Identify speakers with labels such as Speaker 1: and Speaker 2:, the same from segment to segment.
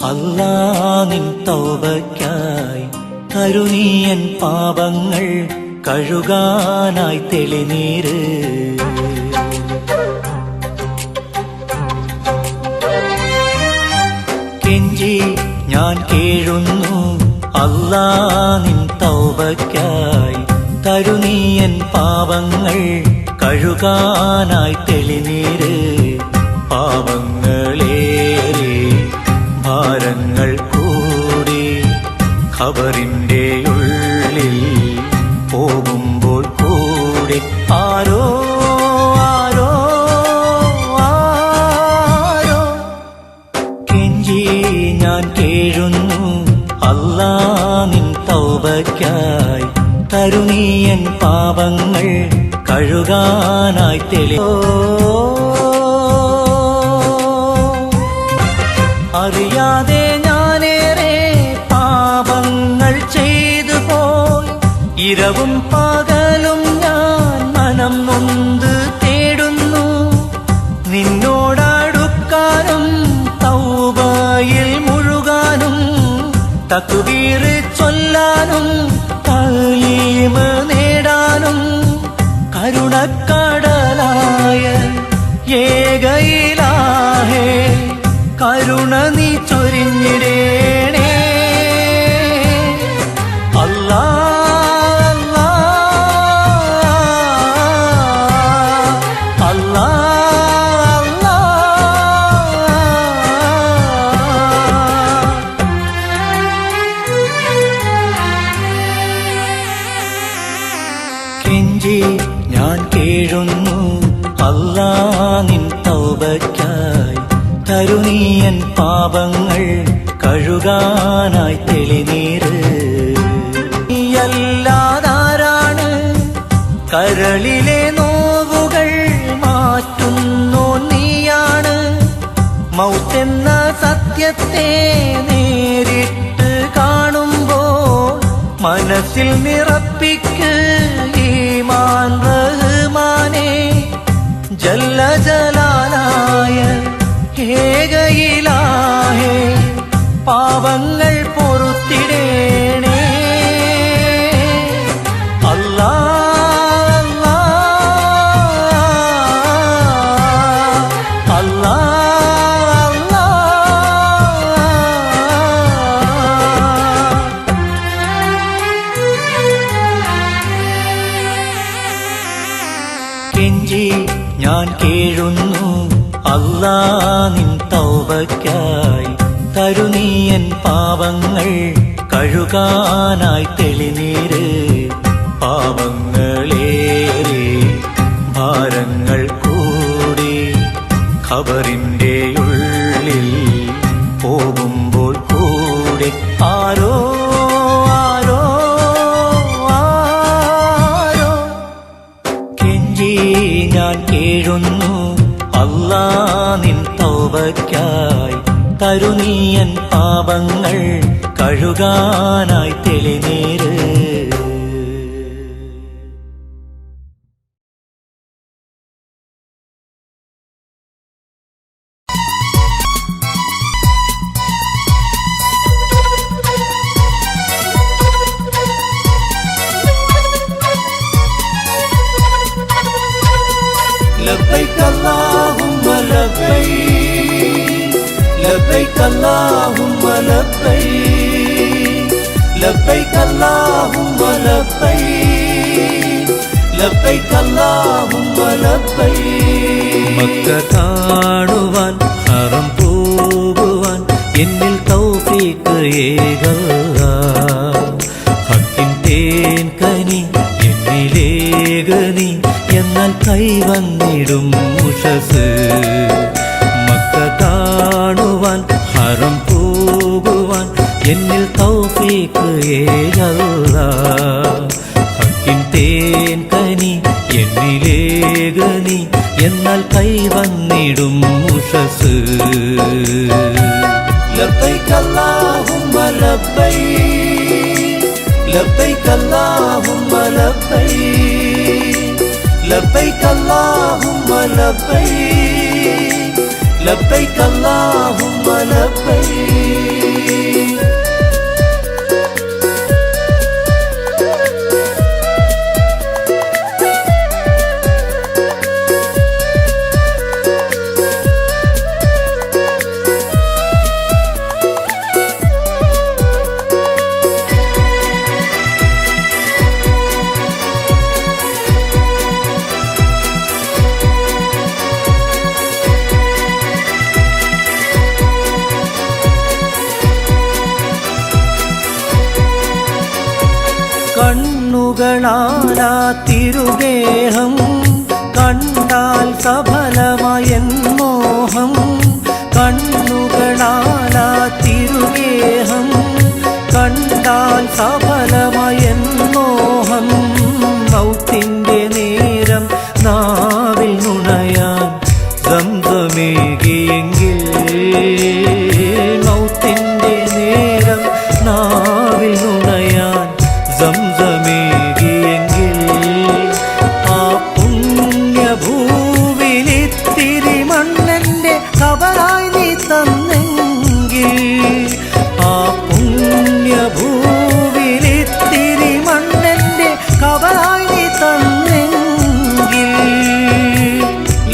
Speaker 1: അല്ലാ നിൻ തൗബയ്ക്കായി കരുണീയൻ പാപങ്ങൾ കഴുകാനായി തെളിനീര്. കെഞ്ചി ഞാൻ കേഴുന്നു അല്ലാ നിൻ തൗബയ്ക്കായി കരുണീയൻ പാപങ്ങൾ കഴുകാനായി തെളിനീര്. പാപങ്ങളേറെ ഭാരങ്ങൾ കൂടി ഖബറിന്റെ ഉള്ളിൽ പോകുമ്പോൾ കൂടെ ആരോ ആരോ ആരോ കെഞ്ചി ഞാൻ കേഴുന്നു അല്ലാ നിൻ തൗബയ്ക്കായി കരുണീയൻ പാപങ്ങൾ കഴുകാനായി തെളിയോ. അറിയാതെ ഞാനേറെ പാപങ്ങൾ ചെയ്തു പോയി. ഇരവും പകലും ഞാൻ മനം നൊന്ത് തേടുന്നു. നിന്നോടടുക്കാനും തൗബയിൽ മുഴുകാനും തക്ബീർ ചൊല്ലാനും തഅലീമ് നേടാനും കരുണക്കടലായ ഏകയിലാഹേ കരുണ നീ ചൊരിഞ്ഞിടേണേ. അല്ലാ അല്ലാ അല്ലാ കെഞ്ചി ഞാൻ കേഴുന്നു അല്ലാ നിൻ തൗബയ്ക്കായി കരുണീയൻ പാപങ്ങൾ കഴുകാനായി തെളിനീര്. നീയല്ലാതാരാണ് കരളിലെ നോവുകൾ മാറ്റുന്നു നീയാണ്. മൗത്തെന്ന സത്യത്തെ നേരിട്ട് കാണുമ്പോൾ മനസ്സിൽ നിറപ്പിക്ക് ഈമാൻ റഹ്മാനേ. ജല്ല ജലാലായ ഏകയിലാഹേ പാപങ്ങൾ പൊറുത്തിടേണേ. അല്ലാ അല്ലാ അല്ലാ കെഞ്ചി ഞാൻ കേഴുന്നു അല്ലാ നിൻ തൗബയ്ക്കായി കരുണീയൻ പാപങ്ങൾ കഴുകാനായി തെളിനീര്. പാപങ്ങളേറെ ഭാരങ്ങൾ കൂടി ഖബറിന്റെ ഉള്ളിൽ പോകുമ്പോൾ കൂടെ ആരോ ആരോ ആരോ കെഞ്ചി ഞാൻ കേഴുന്നു അല്ലാ നിൻ തൗബയ്ക്കായി കരുണീയൻ പാപങ്ങൾ കഴുകാനായി തെളിനീര്.
Speaker 2: لبيك اللهم لبيك لبيك اللهم لبيك لبيك اللهم لبيك لبيك اللهم لبيك.
Speaker 1: മക്ക കാണുവാൻ ഹറം പോകുവാൻ എന്നിൽ തൗഫീഖ് ഏകല്ലാ. ഹക്കിൻ തേൻ കനി എന്നിലേകനി എന്നാൽ കൈവന്നിടും ഉഷസ്. മക്ക കാണുവാൻ ഹറം പോകുവാൻ എന്നിൽ തൗഫീഖ് ഏകല്ലാ. ഹക്കിൻ തേൻ കനി എന്നിലേകനി എന്നാൽ കൈവന്നിടും ഉഷസ്.
Speaker 2: ലബ്ബൈക അല്ലാഹുമ്മ ലബ്ബൈക് ലബ്ബൈക അല്ലാഹുമ്മ ലബ്ബൈക് ലബ്ബൈക അല്ലാഹുമ്മ ലബ്ബൈക് ലബ്ബൈക അല്ലാഹുമ്മ ലബ്ബൈക്.
Speaker 1: കണ്ണുകളാലാ തിരുഗേഹം കണ്ടാൽ സഫലമായൻ മോഹം. കണ്ണുകളാലാ തിരുഗേഹം കണ്ടാൽ സഫലമായൻ മോഹം. മൗത്തിൻ്റെ നേരം നാവിൽ നുണയാൻ സംസമേകിയെങ്കിൽ, മൗത്തിൻ്റെ നേരം നാവിൽ നുണയാൻ സംസമേകിയെങ്കിൽ, ആ പുണ്യഭൂവിലിത്തിരി മണ്ണെൻ്റെ കബറായി നീ തന്നെങ്കിൽ, ആ പുണ്യഭൂവിലിത്തിരി മണ്ണെൻ്റെ കബറായി നീ തന്നെങ്കിൽ.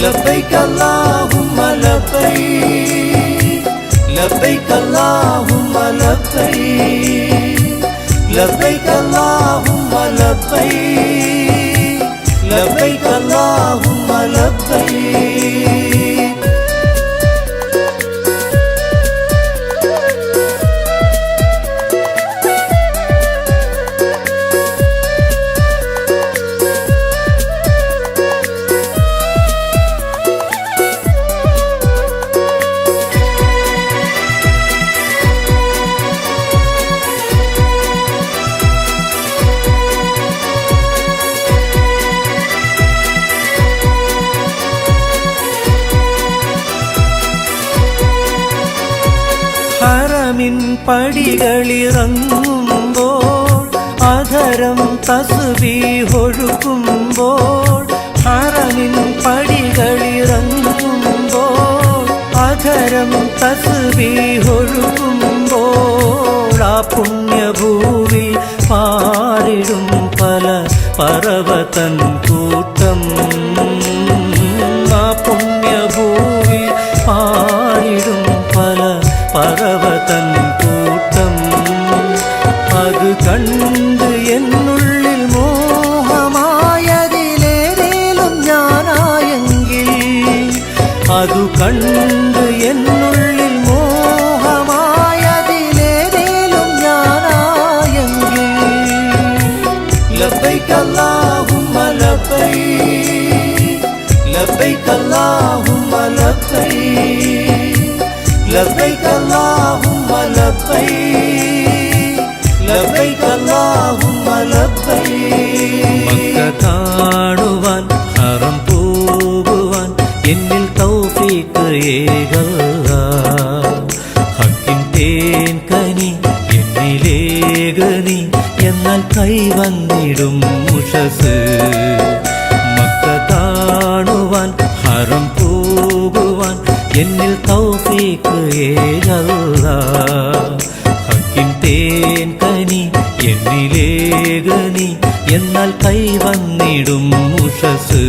Speaker 2: ലബ്ബൈക അല്ലാഹുമ്മ ലബ്ബൈക് ലബ്ബൈക അല്ലാഹുമ്മ ലബ്ബൈക് ലബ്ബൈക അല്ലാഹുമ്മ ലബ്ബൈക് ലബ്ബൈക അല്ലാഹുമ്മ ലബ്ബൈക്.
Speaker 1: ഹറമിൻ പടികളിറങ്ങുമ്പോൾ അധരം തസ്ബീഹൊഴുകുമ്പോൾ, ഹറമിൻ പടികളിറങ്ങുമ്പോൾ അധരം തസ്ബീഹൊഴുകുമ്പോൾ, ആ പുണ്യഭൂവി പാരിടും പല പറവതൻ കൂട്ടം. ആ പുണ്യഭൂവി പാരിടും പല പറവതൻ കൂട്ടം. അത് കണ്ട് എന്നുള്ളിൽ മോഹമായതിലേതേലും ഞാനായെങ്കിൽ, അതു കണ്ട് എന്നുള്ളിൽ മോഹമായതിലേതേലും ഞാനായെങ്കിൽ.
Speaker 2: ലബ്ബൈക അല്ലാഹുമ്മ ലബ്ബൈക് ലബ്ബൈക അല്ലാഹുമ്മ ലബ്ബൈക് ലബ്ബൈക അല്ലാഹുമ്മ ലബ്ബൈക് ലബ്ബൈക അല്ലാഹുമ്മ ലബ്ബൈക്.
Speaker 1: മക്ക കാണുവാൻ ഹറം പോകുവാൻ എന്നിൽ തൗഫീഖ് ഏകല്ലാ. ഹക്കിൻ തേൻ കനി എന്നിലേകനി എന്നാൽ കൈവന്നിടും ഉഷസ്. മക്ക കാണുവാൻ ഹറം പോകുവാൻ എന്നിൽ തൗഫീഖ് ഏകല്ലാ. ഹക്കിൻ തേൻ കനി എന്നിലേകനി എന്നാൽ കൈവന്നിടും ഉഷസ്.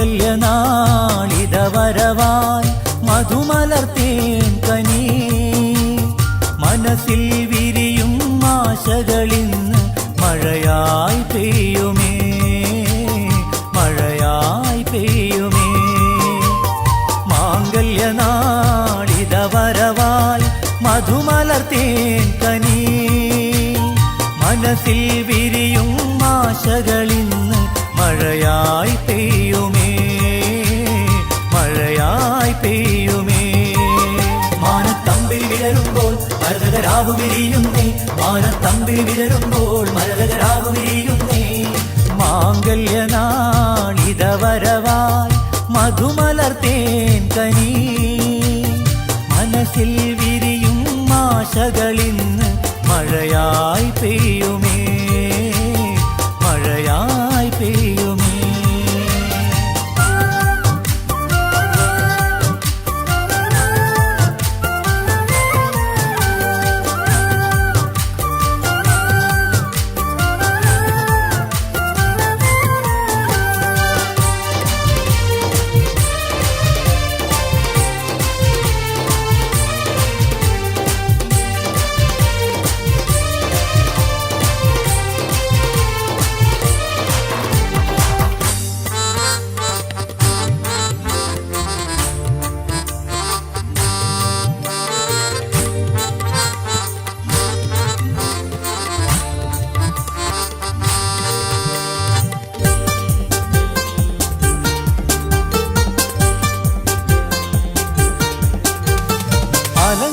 Speaker 1: മാംഗല്യനാളിതവരവായി മധുമലർത്തേൻ കനി മനസ്സിൽ വിരിയും ആശകളിന്ന് മഴയായി പെയ്യുമേ മഴയായി പെയ്യുമേ മാംഗല്യനാളിതവരവായി മധുമലർത്തേൻ കനി മനസ്സിൽ വിരിയും ആശകളിന്ന് മഴയായി പെയ്യുമേ മഴയായി പെയ്യുമേ മാനത്തമ്പിൽ വിടരുമ്പോൾ മരതകരാവ് വിരിയുന്നേ മാനത്തമ്പിൽ വിടരുമ്പോൾ മരതകരാവ് വിരിയുന്നേ മാംഗല്യനാളിതവരവായി മധുമലർത്തേൻ കനി മനസ്സിൽ വിരിയും ആശകളിന്ന് മഴയായി പെയ്യുമേ മഴയായി പെയ്യുമേ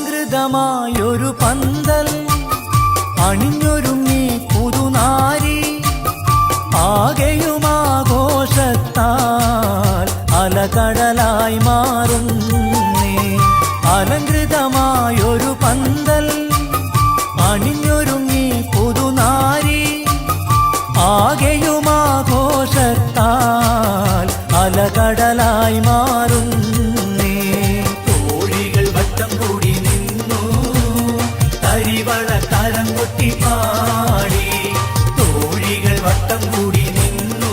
Speaker 1: അലങ്കൃതമായൊരു പന്തൽ അണിഞ്ഞൊരുങ്ങി പുതുനാരി ആകെയുമാഘോഷത്താൽ അലകടലായി മാറുന്നേ അലങ്കൃതമായൊരു പന്തൽ അണിഞ്ഞൊരുങ്ങി പുതുനാരി ആകെയുമാഘോഷത്താൽ അലകടലായി മാറുന്നേ തോഴികൾ വട്ടം കൂടി നിന്നു തരിവള കരം കൊട്ടി പാടി തോഴികൾ വട്ടം കൂടി നിന്നു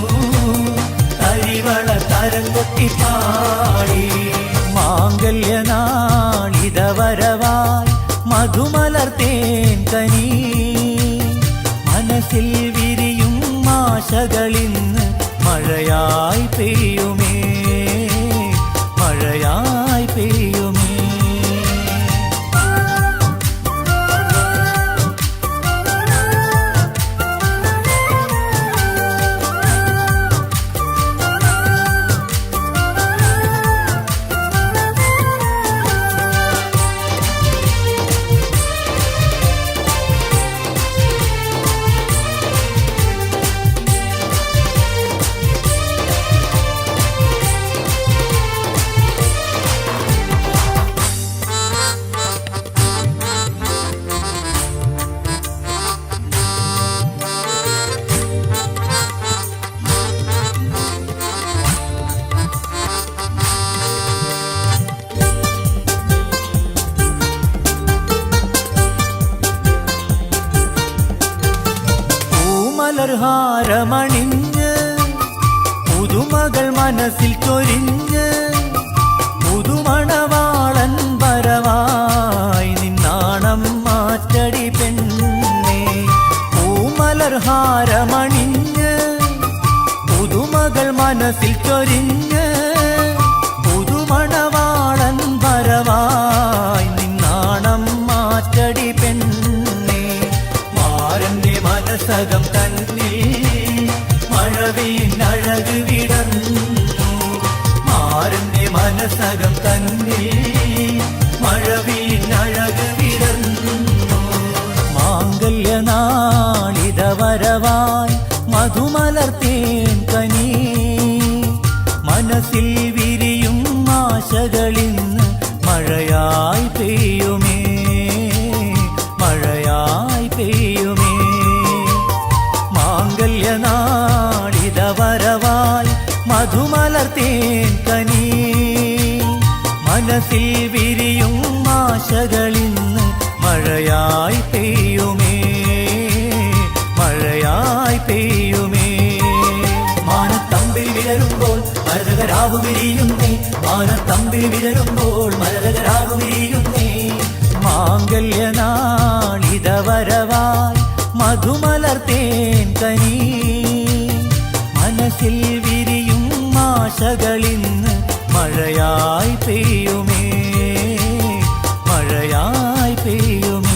Speaker 1: തരിവള കരം കൊട്ടി പാടി മാംഗല്യനാളിതവരവായി മധുമലർത്തേൻ കനി മനസ്സിൽ വിരിയും ആശകളിന്ന് മഴയായി പെയ്യുമേ മഴയായി പെയ്യുമേ ഹാരമണിഞ്ഞ് പുതുമകൾ മനസ്സിൽ ചൊരിഞ്ഞ് പുതുമണവാളൻ വരവായി നിന്നാണം മാറ്റടി പെണ്ണേ പൂമലർ ഹാരമണിഞ്ഞ് പുതുമകൾ മനസ്സിൽ ചൊരിഞ്ഞ് പുതുമണവാളൻ വരവായി നിന്നാണം മാറ്റടി പെണ്ണേ മാരന്റെ മനസ്സകം തന്നിൽ മഴവിനഴക് വിടർന്നു മാരന്റെ മനസ്സകം തന്നിൽ മഴവിനഴക് വിടർന്നു മാംഗല്യനാളിതവരവായി മധുമലർത്തേൻ കനി മനസ്സിൽ വിരിയും ആശകളിന്ന് മഴയായി പെയ്യുമേ മഴയായി പെയ്യുമേ മാംഗല്യനാളിതവരവായി മധുമലർത്തേൻ കനി മനസ്സിൽ വിരിയും ആശകളിന്ന് മഴയായി പെയ്യുമേ മഴയായി പെയ്യുമേ മാനത്തമ്പിൽ വിടരും വിടരുമ്പോൾ മരതകരാവു വിരിയുന്നേ, വാനത്തമ്പിൽ വിടരുമ്പോൾ മരതകരാവു വിരിയുന്നേ. മാംഗല്യനാളിതവരവായി മധുമലർത്തേൻ കനി, മനസ്സിൽ വിരിയും ആശകളിന്ന് മഴയായി പെയ്യുമേ, മഴയായി പെയ്യുമേ.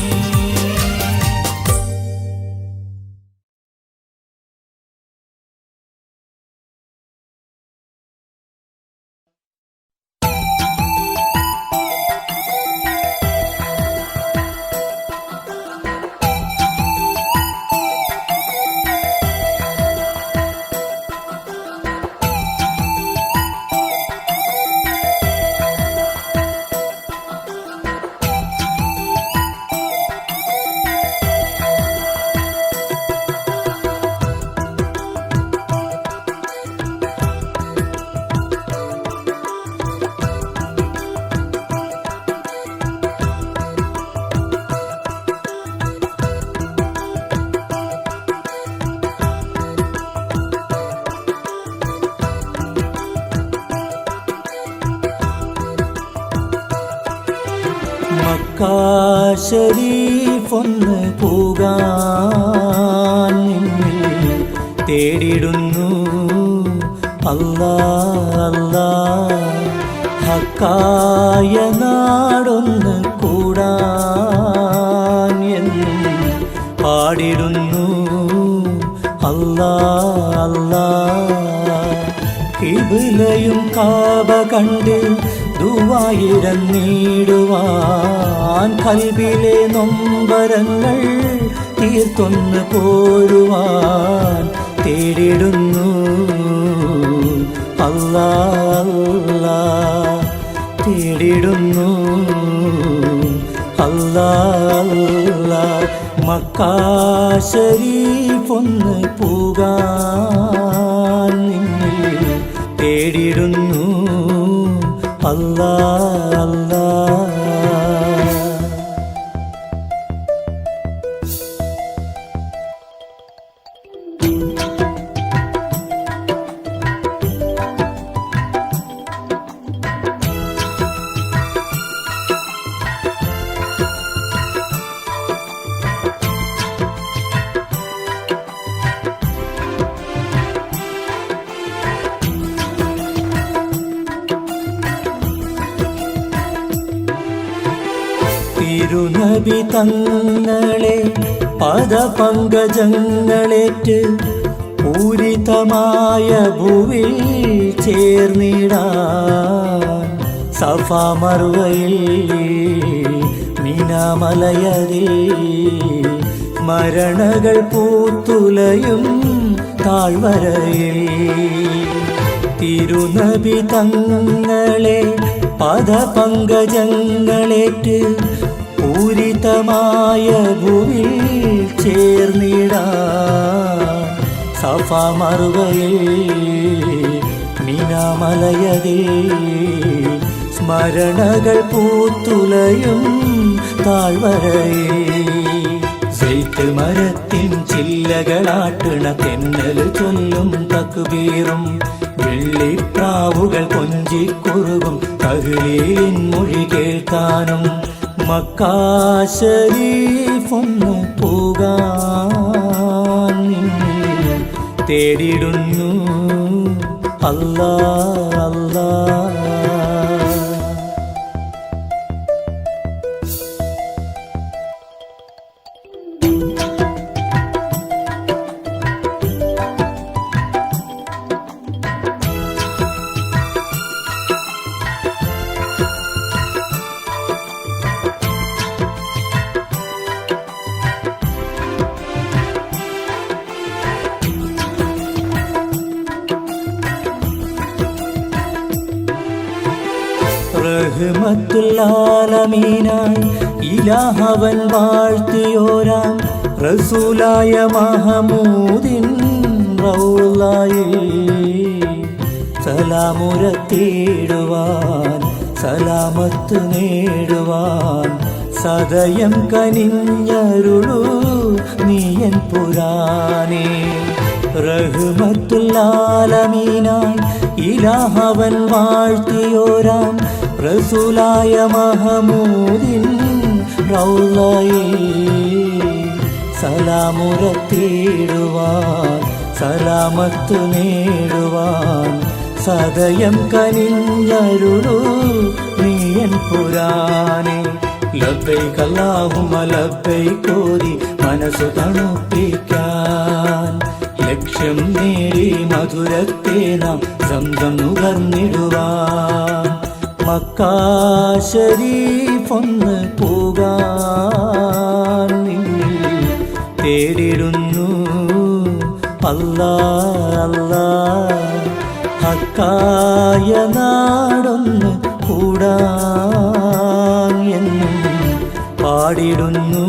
Speaker 1: മക്കാ ശരീഫൊന്ന് പോകാൻ നിന്നിൽ തേടിടുന്നു അല്ലാ അല്ലാ. ഹക്കായ നാടൊന്ന് കൂടാൻ എന്നും പാടിടുന്നു അല്ലാ അല്ലാ. കിബിലയും കാബ കണ്ട് ദുആയിരന്നിടുവാൻ, കൽബിലെ നൊമ്പരങ്ങൾ തീർത്തൊന്ന് പോരുവാൻ തേടിടുന്നു അല്ലാ അല്ലാ, തേടിടുന്നു അല്ലാ അല്ലാ. മക്കാ ശരീഫൊന്ന് പോകാൻ നിന്നിൽ തേടിടുന്നു അല്ലാ അല്ലാ. തിരുനബി തങ്ങളെ പദപങ്കജങ്ങളേറ്റ് പൂരിതമായ ഭൂവിൽ ചേർന്നിടാൻ, സഫാ മറുവയിൽ മിനാമലയതിൽ മരണകൾ പൂത്തുലയും താഴ്വരയിൽ. തിരുനബി തങ്ങളെ പദപങ്കജങ്ങളേറ്റ് പൂരിതമായ ഭൂവിൽ ചേർന്നിടാൻ, സഫാ മറുവയിൽ മിനാമലയതിൽ സ്മരണകൾ പൂത്തുലയും താഴ്വരയിൽ. സെയ്ത്ത് മരത്തിൻ ചില്ലകളാട്ടണ തെന്നൽ ചൊല്ലും തക്ബീറും, വെള്ളിപ്രാവുകൾ കൊഞ്ചിക്കുറുകും തഹ്ലീലിൻ മൊഴി കേൾക്കാനും മക്കാ ശരീഫൊന്ന് പോകാൻ നിന്നിൽ തേടിടുന്നു അല്ലാ അല്ലാ. റഹ്മത്തുൽ-ആലമീനായി ഇലാഹവൻ വാഴ്ത്തിയോരാം റസൂലായ മഹമൂദിൻ റൗളയിൽ സലാമുരത്തിടുവാൻ, സലാമത്ത് നേടുവാൻ സദയം കനിഞ്ഞരുളൂ നീയൻ പുരാനേ. റഹ്മത്തുൽ-ആലമീനായി ഇലാഹവൻ വാഴ്ത്തിയോരാം റസൂലായ മഹമൂദിൻ റൗളയിൽ സലാമുറത്തിടുവാൻ സലാമത്ത് നേടുവാൻ സദയം കനിഞ്ഞരുളൂ നീയൻ പുരാനെ. ലബ്ബൈക് അല്ലാഹുമ്മ ലബ്ബൈക് ഓതി മനസ്സു തണുപ്പിക്കാൻ ലക്ഷ്യം നേടി മധുരത്തെ നാം സംസം നുകർന്നിടുവാൻ മക്കാ ശരീഫൊന്ന് പോകാൻ നിന്നിൽ തേടിടുന്നു അല്ലാ അല്ലാ. ഹക്കായ നാടൊന്ന് കൂടാൻ എന്നും പാടിടുന്നു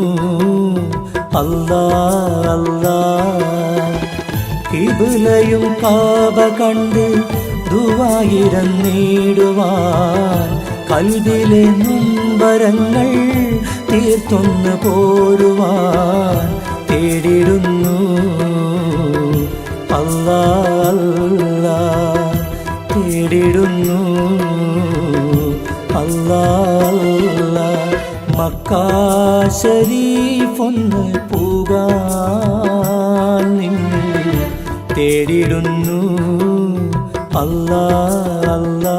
Speaker 1: അല്ലാ അല്ലാ. കിബിലയും കാബ കണ്ട് ദുആയിരന്നിടുവാൻ കൽബിലെ നൊമ്പരങ്ങൾ തീർത്തൊന്ന് പോരുവാൻ തേടിടുന്നു അല്ലാ അല്ലാ. തേടിടുന്നു അല്ലാ അല്ലാ. മക്കാ ശരീഫൊന്ന് പോകാൻ നിന്നിൽ തേടിടുന്നു അല്ലാ അല്ലാ.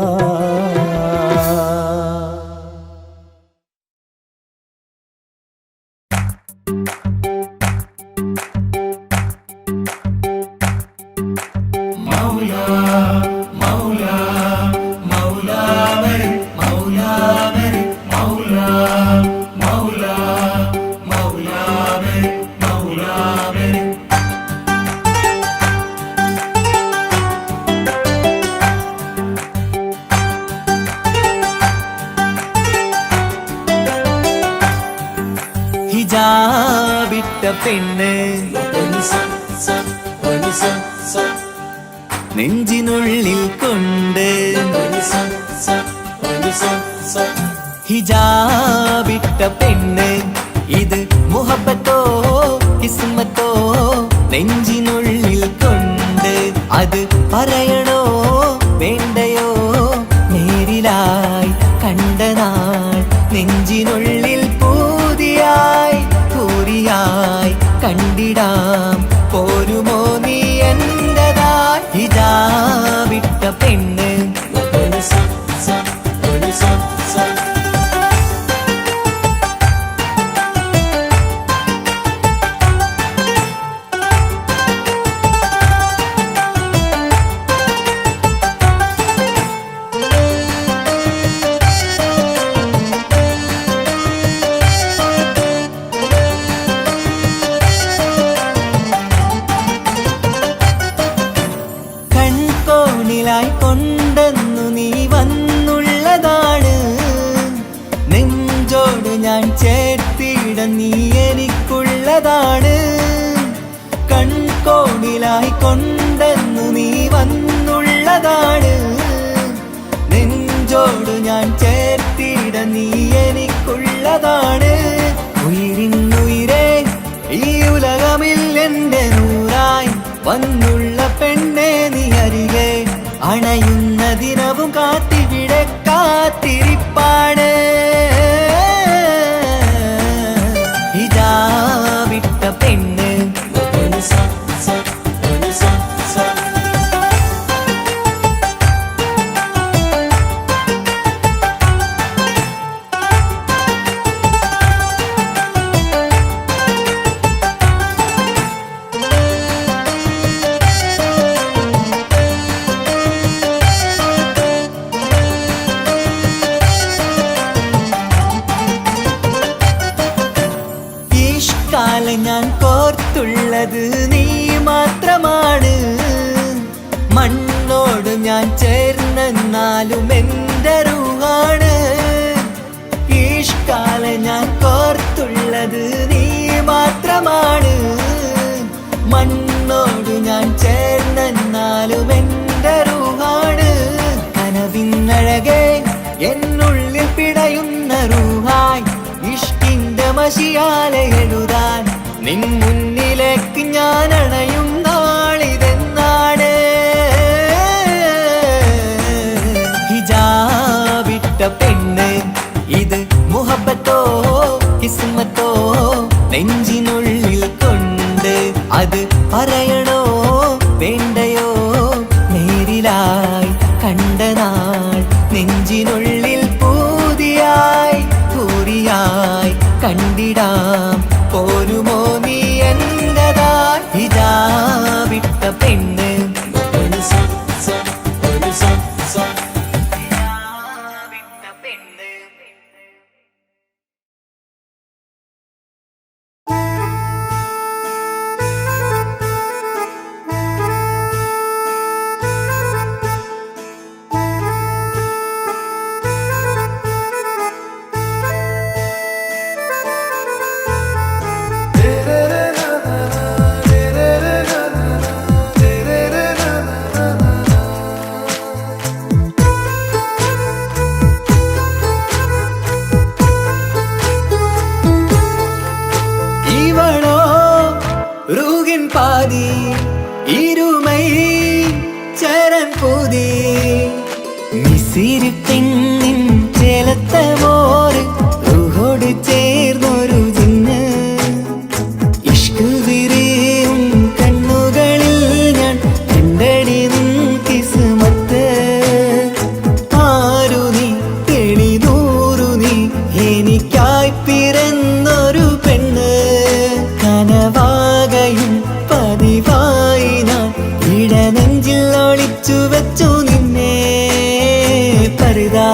Speaker 2: ഹിജാബിട്ട പെണ്ണ് നെഞ്ചിനുള്ളിൽ കൊണ്ട് ഹിജാബിട്ട പെണ്ണ് ഇത് മുഹബത്തോ കിസ്മത്തോ നെഞ്ചിനുള്ളിൽ കൊണ്ട് അത് പറയണോ വേണ്ടയോ നേരിലായി കണ്ട നാൾ നെഞ്ചിനുള്ളിൽ പൂതിയായി പൂരിയായി കണ്ടിടാം പോരുമോ നീ എന്റതായി. ഹിജാബിട്ട പെണ്ണ് കൊണ്ടെന്നു നീ വന്നുള്ളതാണ് നെഞ്ചോട് ഞാൻ ചേർത്തിട നീ എനിക്കുള്ളതാണ്. കൺകോണിലായി കൊണ്ടെന്നു നീ വന്നുള്ളതാണ് നെഞ്ചോട് ഞാൻ ചേർത്തിട നീ എനിക്കുള്ളതാണ്. ഉയിരിന്നുയിരേ ഈ ഉലകമിൽ എന്റെ നൂറായി വന്നുള്ള പെണ്ണെ നീ അരികെ അണയുന്ന ദിനവും കാത്തിവിടെ കാത്തിരിപ്പാണ്. ഹിജാബിട്ട പെണ്ണ് ഞാൻ കോർത്തുള്ളത് നീ മാത്രമാണ്. മണ്ണോട് ഞാൻ ചേർന്നെന്നാലും എൻ്റെ റൂഹാണ്. ഈഷ്കാല ഞാൻ കോർത്തുള്ളത് നീ മാത്രമാണ്. മണ്ണോട് ഞാൻ ചേർന്നെന്നാലും എൻ്റെ റൂഹാണ്. കനവിന്നഴകെ എന്നുള്ളിൽ പിടയുന്ന റൂഹായി ഇഷ്കിന്റെ മഷിയാലെ എഴുതാൻ നിൻ മുന്നിലേക്ക് ഞാൻ അണയും നാളിതെന്നാണ്. പൂതിയായി കണ്ട നാൾ നെഞ്ചിനുള്ളിൽ പൂതിയായി പൂരിയായി കണ്ടിടാം പോരുമോ നീ എന്റതായി ഇതാ വിട്ട പെണ്ണ് பாதி இருமை சரண் பூதி மிசிறு பெண்ணின் ചേലത്ത മോര് റൂഹോട് ചേർന്നൊരു ജിന്ന് ഇഷ്ക് വിരിയും കണ്ണുകളിൽ ഞാൻ കണ്ടടി നിൻ കിസ്മത്ത് ആരു നീ തെളിനൂറു നീ എനിക്കായി പിറന്നൊരു പെണ്ണ് കനവാകയും പതിവായി ഞാൻ ഇടനെഞ്ചിൽ ഒളിച്ചു വെച്ചു നിന്നെ പരിതാ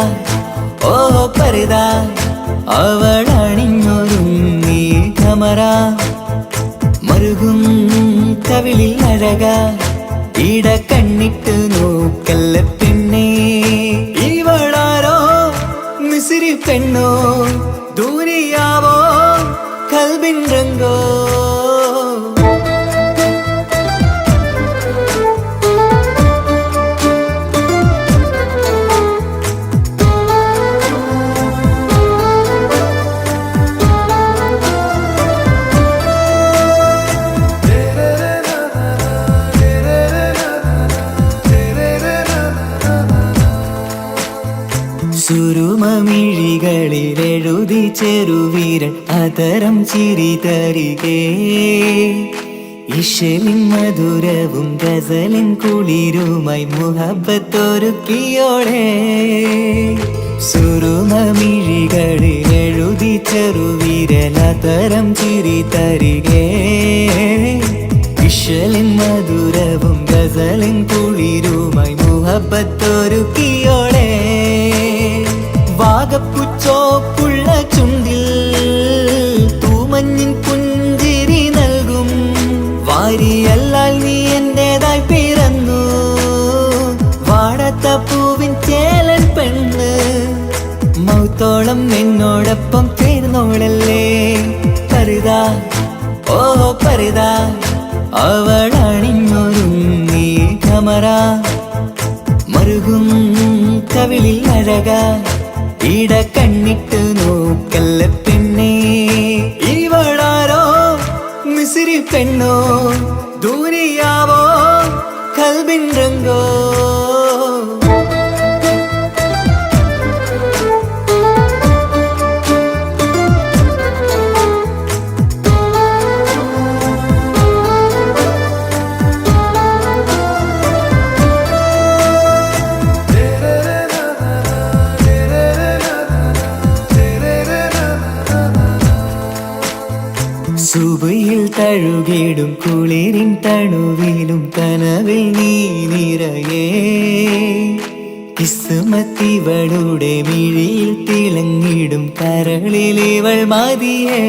Speaker 2: ഓ പരിതാ അവളണിഞ്ഞൊരുങ്ങി കമറ മറുകും കവിളിൽ അഴക ഇട കണ്ണിട്ട് നോക്കല്ല പെണ്ണേ ഇവളാരോ മിസിരി പെണ്ണോ ദൂരിയാവോ കൽബിൻ രംഗോ സുരുമമിഴികളിലെഴുതി ചെറുവീരൻ അതരം ചിരി തരികേ ഇശലിൻ മധുരവും ഗസലിൻ കുളിരുമായി മുഹബത്തൊരുക്കിയോടെ സുരുമമിഴികളിലെഴുതി ചെറുവീരൻ അതരം ചിരി തരികേ ഇശലിൻ മധുരവും ഗസലിൻ കുളിരുമായി മുഹബത്തൊരുക്കിയോടെ വാഗപ്പുച്ചോപ്പുള്ള ചുണ്ടിൽ തൂമഞ്ഞിൻ പുഞ്ചിരി നൽകും വാരിയല്ലാൽ നീ എന്റേതായി പിറന്നു വാടാത്ത പൂവിൻ ചേലൻ പെണ്ണ് മൗത്തോളം എന്നോടൊപ്പം ചേർന്നോളല്ലേ പരിതാ ഓ പരിതാ അവളണിഞ്ഞൊരുങ്ങി കമറ മറുകും കവിളിൽ അഴക ഇട കണ്ണിട്ട് നോക്കല്ല പെണ്ണേ ഇവളാരോ മിസിരി പെണ്ണോ ദൂരിയാവോ കൽബിൻ രംഗോ സുബയിൽ തഴുകിടും കുളിരിൻ തണുവിലും കനവിൽ നീ നിറയേ കിസ്മത്തിവളുടെ മിഴിയിൽ തിളങ്ങിടും കരളിലിവൾ മതിയേ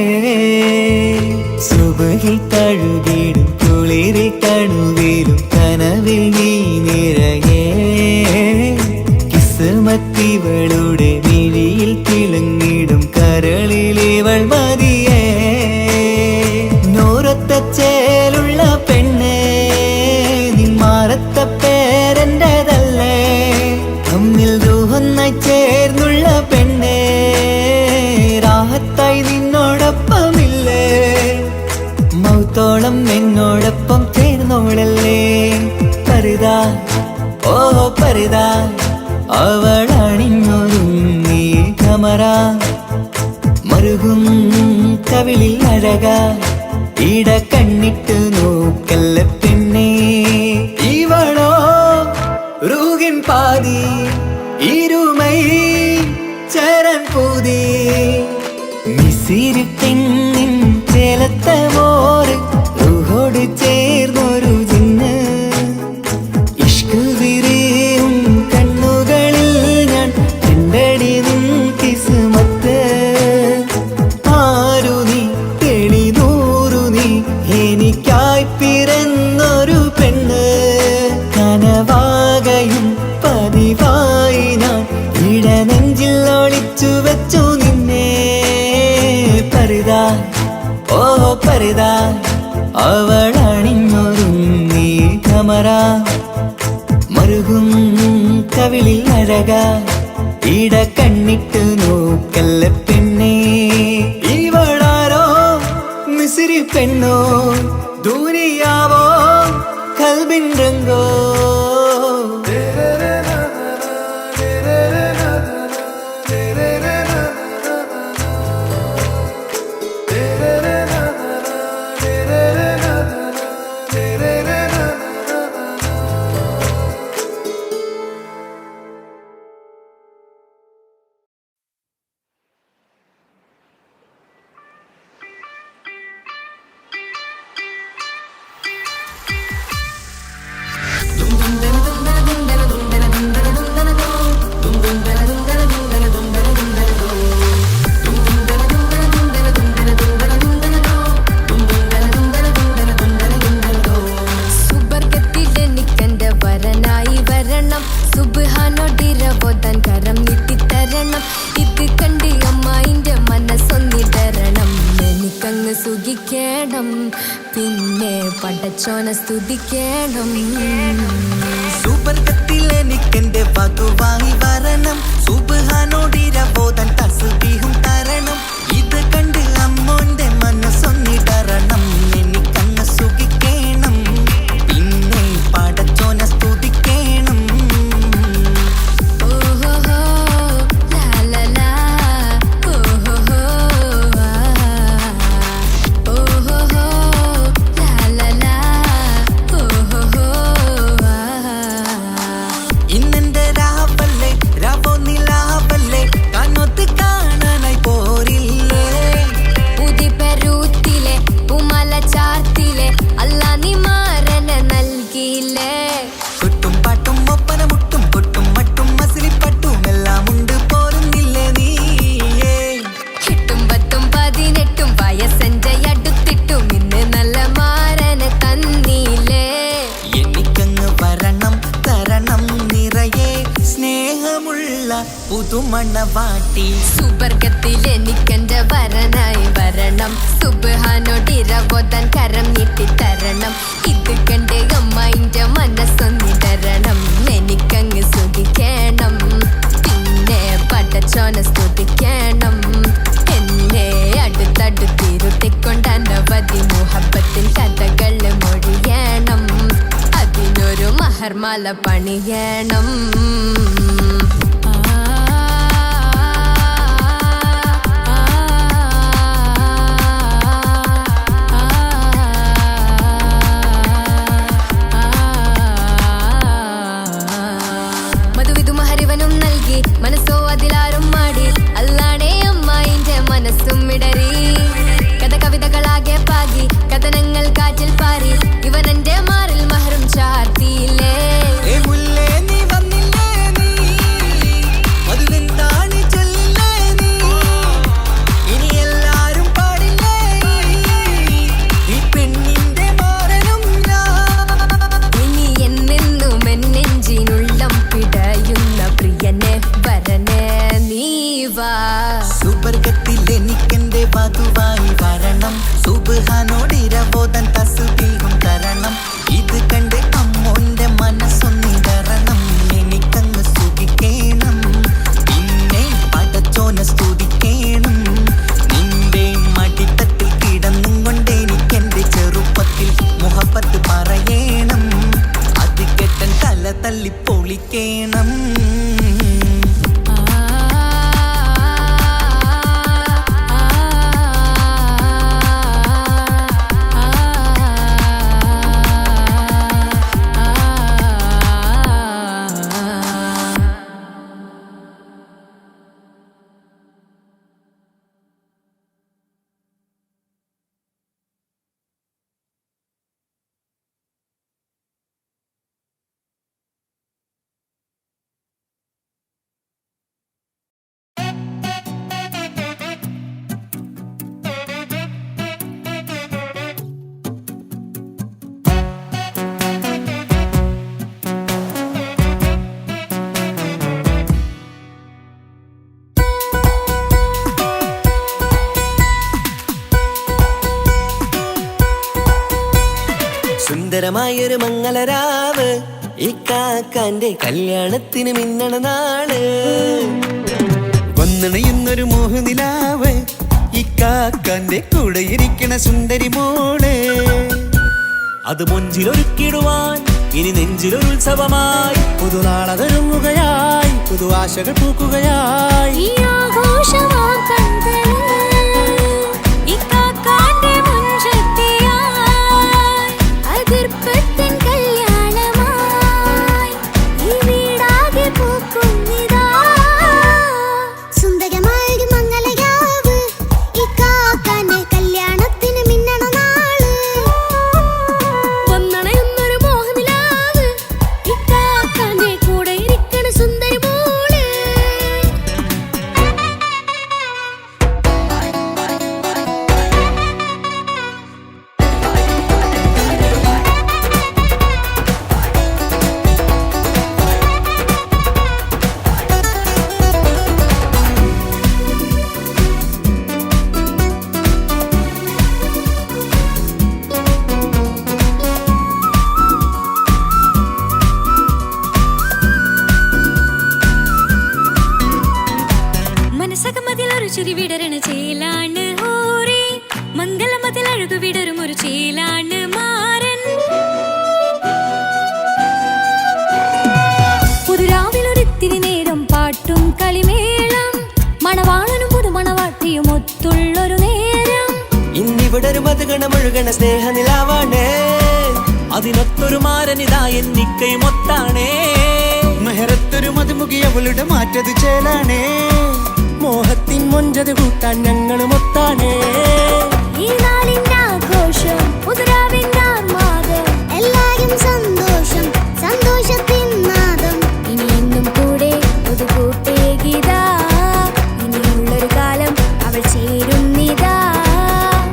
Speaker 2: സുബയിൽ തഴുകിടും കുളിരിൻ തണുവിലും കനവിൽ നീ നിറയേ കിസ്മത്തിവളുടെ മിഴിയിൽ തിളങ്ങിടും കരളിലിവൾ മതിയേ ചേലുള്ള പെണ്ണേ നിന്മാറത്ത പേരെന്റേതല്ലേ തമ്മിൽ റൂഹൊന്നായി ചേർന്നുള്ള പെണ്ണേ രാഹത്തായി നിന്നോടൊപ്പമില്ലേ മൗത്തോളം എന്നോടൊപ്പം ചേർന്നോളല്ലേ പരിതാ ഓ പരിതാ അവളണിഞ്ഞൊരുങ്ങി കമറ മറുകും കവിളിൽ അഴക ഇട കണ്ണിട്ട് നോക്കല്ല പെണ്ണേ ഇവളോ തൂകിൻ പാതി ഇരുമൈ ചരൻ പൂതി മിസിരി പെണ്ണിൻ ചേലത്ത മോറ് റൂഹോട് ചേർന്നൊരു ജിന്ന് ഇഷ്ക് വിരിയും കണ്ണുകളിൽ ഞാൻ കണ്ടടി നിൻ കിസ്മത്ത് ആരു നീ തെളിനൂറു നീ എനിക്കായി പിറന്നൊരു പെണ്ണ് കനവാകയും പതിവായി ഞാൻ ഇടനെഞ്ചിൽ ഒളിച്ചു വെച്ചു നിന്നെ പരിതാ ഓ പരിതാ അവളണിഞ്ഞൊരുങ്ങി കമറ മറുകും കവിളിൽ അഴക ഇട കണ്ണിട്ട് നോക്കല്ല പെണ്ണേ ഇവളാരോ മിസിരി പെണ്ണോ ദൂരിയാവോ കൽബിൻ രംഗോ
Speaker 3: പിന്നെ പടച്ചോന സ്തുതിക്കണം
Speaker 2: സുബർഗത്തിലെനിക്കെന്റെ വധുവായി വരണം സുബ്ഹാനോടിരബോധൻ തസ്ബീഹും തരണം ഇത് കണ്ട് അമ്മോന്റെ മനസ്സൊന്നിടരണം എനിക്കങ്ങ് സുഖിക്കണം പിന്നെ പടച്ചോന സ്തുതിക്കണം പുതുമണവാട്ടി
Speaker 3: സുബർഗത്തിലെനിക്കെന്റെ വരനായി വരണം സുബ്ഹാനോടിരബോധൻ കരം നീട്ടിത്തരണം ഇത് കണ്ട് അമ്മയിന്റെ മനസ്സൊന്നിടരണം എനിക്കങ്ങ് സുഖിക്കണം പിന്നെ പടച്ചോന സ്തുതിക്കണം എന്നെ അടുത്തടുത്തിരുത്തിക്കൊണ്ട് അനവധി മുഹബത്തിൻ കഥകൾ മൊഴിയണം അതിനൊരു മഹർമാല പണിയണം മനസ്സോ അതിലാരും മാടി അല്ലാണേ അമ്മായിന്റെ മനസ്സും ഇടറി കഥ കവിതകളാകെ പാകി കഥനങ്ങൾ കാറ്റിൽ പാറി ഇവനെന്റെ മാറിൽ മഹറും ചാർത്തിയില്ലേ
Speaker 2: സുബർഗത്തിലെനിക്കെന്റെ വധുവായി വരണം സുബ്ഹാനോടിരബോധൻ തസ്ബീഹും സുന്ദരമായൊരു മംഗളരാവ് ഇക്കാക്കാന്റെ കല്യാണത്തിന് മിന്നണ നാള് വന്നണയുന്നൊരു മോഹനിലാവ് ഇക്കാക്കാന്റെ കൂടെ ഇരിക്കണ സുന്ദരി മോള്
Speaker 1: അത് മൊഞ്ചിലൊരുക്കിടുവാൻ ഇനി നെഞ്ചിലൊരു ഉത്സവമായി പുതുനാളതൊരുങ്ങുകയായി പുതു ആശകൾ പൂക്കുകയായി
Speaker 3: ഈ ആഘോഷമാക്കന്തല് ഇക്കാക്കാന്റെ മുൻചെത്തിയായി അതിർപ്പത്തിൻ കല്യാണമായി ഈ വീടാകെ പൂക്കുന്നിതാ സുന്ദരമായൊരു മംഗളരാവ് ഇക്കാക്കാന്റെ കല്യാണത്തിന് മിന്നണ നാള് വന്നണയുന്നൊരു മോഹനിലാവ് ഇക്കാക്കാന്റെ കൂടെ ഇരിക്കണ സുന്ദരി മോള് മനസ്സകമതിലൊരു ചിരി വിടരണ ചേലാണ് ഹോറി മംഗളമതിൽ അഴകു വിടരും ഒരു ചേലാണ് മാരൻ പുതുരാവിലൊരിത്തിരി നേരം പാട്ടും കളിമേളം മണവാളനും പുതുമണവാട്ടിയും ഒത്തുള്ളൊരു നേരം
Speaker 2: ഇന്നിവിടെ ഒരു മധുഗണമൊഴുകണ സ്നേഹനിലാവാണ്
Speaker 1: അതിനൊത്തൊരു മാരനിതാ എന്നിക്കൈമൊത്താണേ
Speaker 2: മെഹറത്തൊരു മധുമുഖി അവളുടെ മാറ്റത് ചേലാണേ
Speaker 1: മോഹത്തിൻ മൊഞ്ചത് കൂട്ടാൻ ഞങ്ങളും ഒത്താനേ
Speaker 3: ഈ നാളിന്റെ ആഘോഷം പുതുരാവിന്റെ ആർമാദം എല്ലാരും സന്തോഷം സന്തോഷത്തിൻ നാദം ഇനി എന്നും കൂടെ പുതുകൂട്ടേ ഗീതാ ഇനിയുള്ളൊരു കാലം അവൾ ചേരുന്നിതാ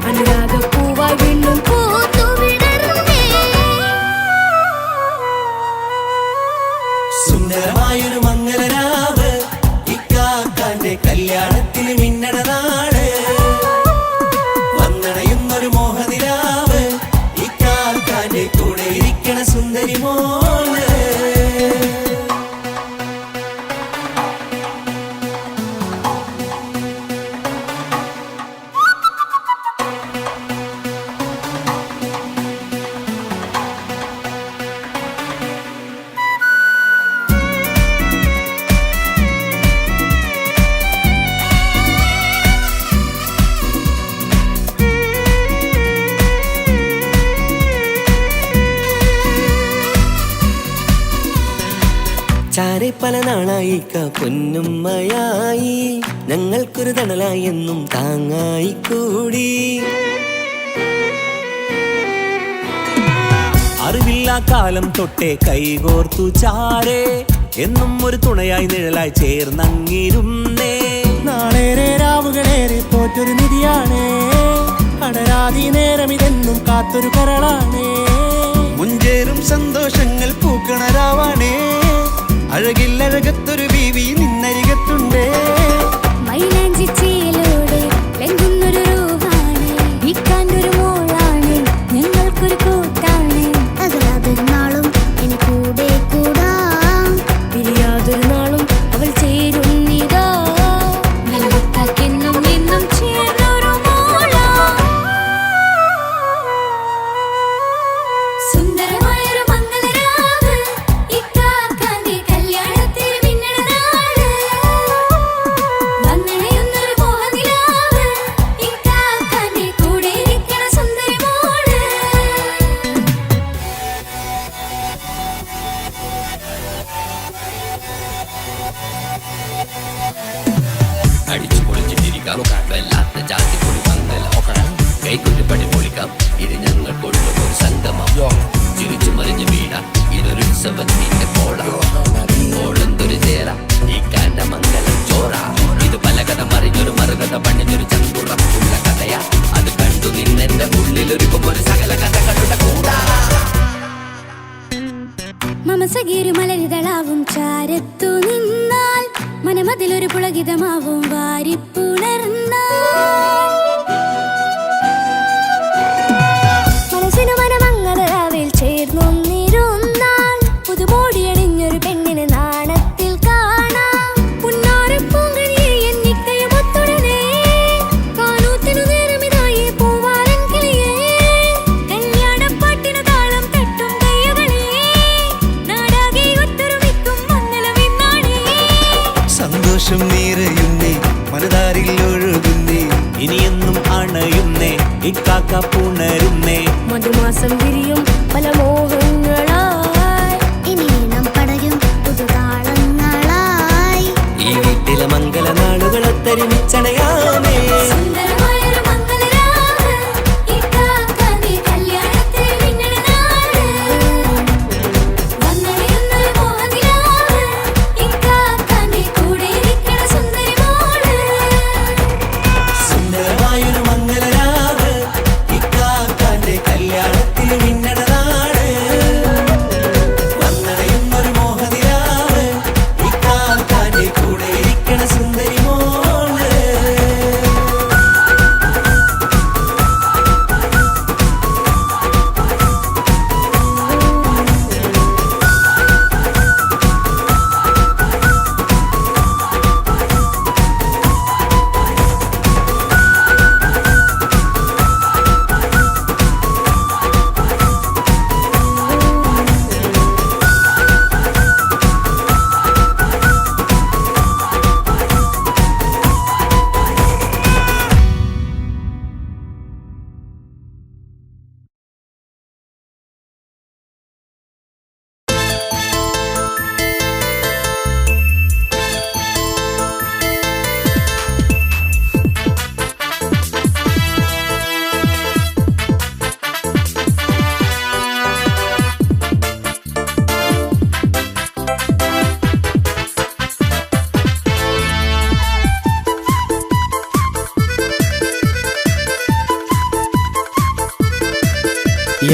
Speaker 3: അനുരാഗപ്പൂവായി വീണ്ടും പൂത്തുവിടരുന്നേ
Speaker 2: സുന്ദരമായൊരു മംഗളരാവ് ഇക്കാക്കാന്റെ കല്യാണത്തിന് മിന്നണ നാള് വന്നണയുന്നൊരു മോഹനിലാവ് ഇക്കാക്കാന്റെ കൂടെ ഇരിക്കണ സുന്ദരി മോള് ചാരെ പല നാളായി പൊന്നുമ്മയായി ഞങ്ങൾക്കൊരു തണലായി എന്നും താങ്ങായി കൂടി
Speaker 1: അറിവില്ലാ കാലം തൊട്ടേ കൈകോർത്തു ചാരേ എന്നും ഒരു തുണയായി നിഴലായി ചേർന്നങ്ങിരുന്നേ
Speaker 4: നാളേറെ രാവുകളേറെ തോറ്റൊരു നിധിയാണേ അടരാതി നേരം ഇതെന്നും കാത്തൊരു കരളാണേ
Speaker 2: മുഞ്ചേറും സന്തോഷങ്ങൾ പൂക്കണരാവാണേ അഴകില്ലഴകത്തൊരു ബീവി നിന്നരികത്തുണ്ടേ
Speaker 3: മൈലാഞ്ചി ചേലോടെ ലംഘുന്നൊരു രൂപാണ് ഇക്കാണ്ടൊരു മോളാണ് ഞങ്ങൾക്കൊരു കൂട്ടാണ് അകലാതൊരു നാളും ഇനി കൂടെ കൂടാം പിരിയാതൊരു നാളും അവൾ ചേരുന്നിതാ നൽകത്താക്കെന്നും എന്നും ചേർന്നൊരു മോളാ സുന്ദരമായൊരു മംഗളരാവ് ഇക്കാക്കാന്റെ കല്യാണത്തിന് മിന്നണ നാള് വന്നണയുന്നൊരു മോഹനിലാവ് ഇക്കാക്കാന്റെ കൂടെ ഇരിക്കണ സുന്ദരി മോള്
Speaker 5: അടിച്ചു പൊളിച്ചിട്ടിരിക്കാം വല്ലാത്ത ജാതി പൊളി പന്തല കൈകൊണ്ടുപടി പൊളിക്കാം ഇത് ഞങ്ങൾക്കുള്ള ഒരു സംഗമം ചിരിച്ചു മറിഞ്ഞ് വീടാം ഇതൊരു ഉത്സവത്തിന്റെ ഓളന്തൊരു ചേര ഈ കാണ്ട മംഗലം ചോറ ഇത് പലകഥ മറിഞ്ഞൊരു മറുകഥ പണിഞ്ഞൊരു ചങ്കുറപ്പുള്ള കഥയാ അത് കണ്ടു നിന്നെന്റെ ഉള്ളിലൊരുക്കും ഒരു സകല കഥകളുടെ കൂടാ
Speaker 3: മമസഗീരു മലരിതളാവും ചാരത്തു നിന്നാൽ മനമതിലൊരു പുളകിതമാവും വാരിപ്പുണർന്നാൽ മനസ്സിനു മനമങ്ങതരാവിൽ ചേർന്നു
Speaker 1: ഇക്കാക്ക പുണരുന്നേ.
Speaker 3: മധുമാസം വിരിയും പല മോഹങ്ങളായി,
Speaker 6: ഇനി നാം പടരും പുതുതാളങ്ങളായി.
Speaker 2: ഈ വീട്ടിലെ മംഗളനാളുകൾ ഒത്തൊരുമിച്ചണയാമേ.
Speaker 3: സുന്ദരമായൊരു മംഗളരാവ്, ഇക്കാക്കാന്റെ കല്യാണത്തിൽ മിന്നണ നാള്. വന്നണിയുന്നൊരു മോഹനിലാവ്, ഇക്കാക്കാന്റെ കൂടെ ഇരിക്കണ സുന്ദരി മോള്.
Speaker 1: സുന്ദരമായൊരു മംഗളരാവ്, ഇക്കാക്കാന്റെ കല്യാണത്തിൽ മിന്നണ നാള്. വന്നണയുന്നൊരു മോഹനിലാവ്, ഇക്കാക്കാന്റെ കൂടെ ഇരിക്കണ സുന്ദരി മോള്.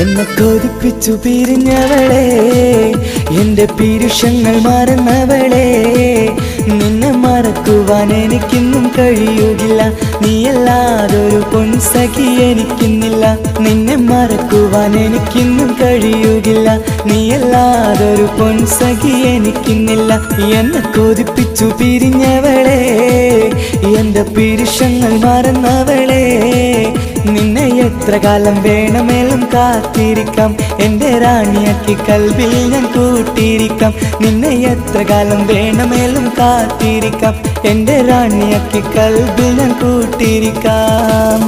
Speaker 7: എന്നെ കൊതിപ്പിച്ചു പിരിഞ്ഞവളെ, എന്റെ പീരുഷങ്ങൾ മറന്നവളെ, നിന്നെ മറക്കുവാൻ എനിക്കിന്നും കഴിയുകില്ല. നീയല്ലാതൊരു പൊൻസഖി എനിക്കിന്നില്ല. നിന്നെ മറക്കുവാൻ എനിക്കിന്നും കഴിയുകില്ല. നീയല്ലാതൊരു പൊൻസഖി എനിക്കിന്നില്ല. എന്നെ കൊതിപ്പിച്ചു പിരിഞ്ഞവളെ, എന്റെ പീരുഷങ്ങൾ മറന്നവളെ, നിന്നെ എത്ര കാലം വേണമെങ്കിലും കാത്തിരിക്കാം. എന്റെ റാണിയാക്കി കൽവിൽ ഞാൻ കൂട്ടിയിരിക്കാം. നിന്നെ എത്ര കാലം വേണമെങ്കിലും കാത്തിരിക്കാം. എന്റെ റാണിയാക്കി കൽവിൽ ഞാൻ കൂട്ടിയിരിക്കാം.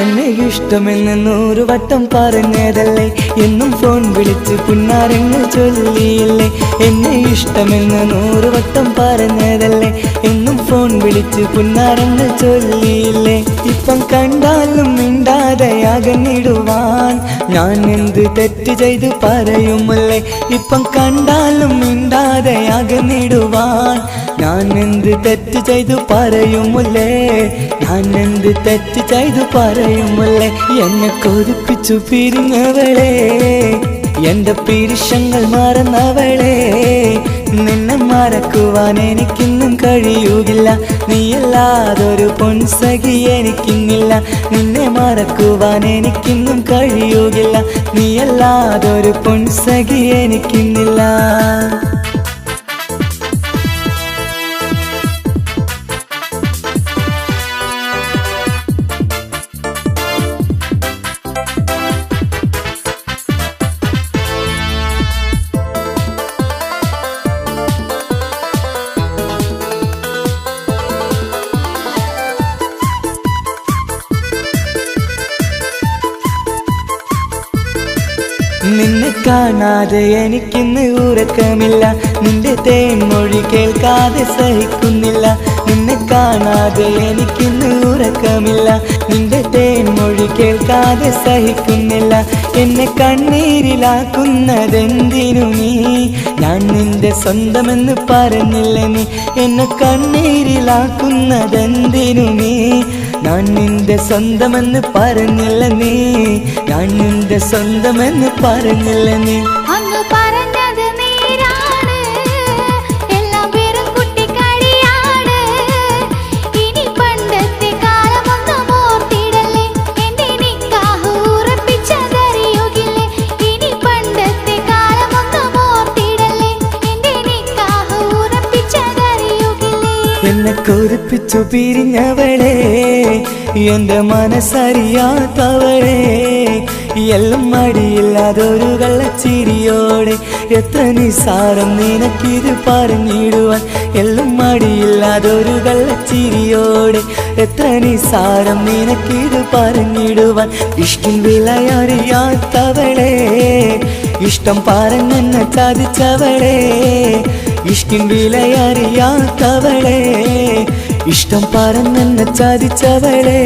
Speaker 7: എന്നെ ഇഷ്ടമെന്ന് 100 വട്ടം പറഞ്ഞതല്ലേ, എന്നും ഫോൺ വിളിച്ച് പുന്നാരങ്ങൾ ചൊല്ലിയില്ലേ. എന്നെ ഇഷ്ടമെന്ന് 100 വട്ടം പറഞ്ഞതല്ലേ, എന്നും ഫോൺ വിളിച്ച് പുന്നാരങ്ങൾ ചൊല്ലിയില്ലേ. ഇപ്പം കണ്ടാലും മിണ്ടാതെ അകന്നിടുവാൻ ഞാൻ എന്ത് തെറ്റ് ചെയ്ത് പറയുമല്ലേ. ഇപ്പം കണ്ടാലും മിണ്ടാതെ അകന്നിടുവാൻ ഞാൻ എന്ത് തെറ്റ് ചെയ്തു പറയുമല്ലേ. ഞാൻ എന്ത് തെറ്റ് ചെയ്തു പറയുമല്ലേ. എന്നെ കൊതിപ്പിച്ചു പിരിഞ്ഞവളെ, എന്റെ പീരുഷങ്ങൾ മറന്നവളെ, നിന്നെ മറക്കുവാൻ എനിക്കിന്നും കഴിയുകില്ല. നീയല്ലാതൊരു പൊൻസഖി എനിക്കിന്നില്ല. നിന്നെ മറക്കുവാൻ എനിക്കിന്നും കഴിയുകില്ല. നീയല്ലാതൊരു പൊൻസഖി എനിക്കിന്നില്ല. നിന്നെ കാണാതെ എനിക്കിന്ന് ഉറക്കമില്ല. നിന്റെ തേൻമൊഴി കേൾക്കാതെ സഹിക്കുന്നില്ല. നിന്നെ കാണാതെ എനിക്കിന്ന് ഉറക്കമില്ല. നിന്റെ തേൻമൊഴി കേൾക്കാതെ സഹിക്കുന്നില്ല. എന്നെ കണ്ണീരിലാക്കുന്നതെന്തിനു നീ? ഞാൻ നിന്റെ സ്വന്തമെന്ന് പറഞ്ഞില്ല നീ. എന്നെ കണ്ണീരിലാക്കുന്നതെന്തിനു നീ? ഞാൻ നിന്റെ സ്വന്തമെന്ന് പറഞ്ഞില്ല നീ. ഞാൻ നിന്റെ സ്വന്തമെന്ന് പറഞ്ഞില്ല നീ.
Speaker 6: അങ്ങ് പറഞ്ഞത് നേരാണ്, എല്ലാം വെറും കുട്ടിക്കളിയാണ്. ഇനി പണ്ടത്തെ കാലമൊന്നും ഓർത്തിടല്ലേ, എന്റെ നിക്കാഹ് ഉറപ്പിച്ചതറിയുകില്ലേ. ഇനി പണ്ടത്തെ
Speaker 7: കൊതിച്ചു പിരിഞ്ഞവളെ എന്റെ മനസ്സറിയാത്തവളെ എല്ലാം മടിയില്ലാതൊരു കള്ളച്ചിരിയോടെ എത്ര നിസാരം നിനക്കിത് പറഞ്ഞിടുവാൻ എല്ലാം മടിയില്ലാതൊരു കള്ളച്ചിരിയോടെ എത്ര നിസാരം നിനക്കിത് പറഞ്ഞിടുവാൻ ഇഷ്ടിൻ വിലയറിയാത്തവളെ ഇഷ്ടം പറഞ്ഞെന്നെ ചതിച്ചവളെ ഇഷ്ടിൻ വിലയറിയാത്തവളെ ഇഷ്ടം പറഞ്ഞെന്നെ ചതിച്ചവളെ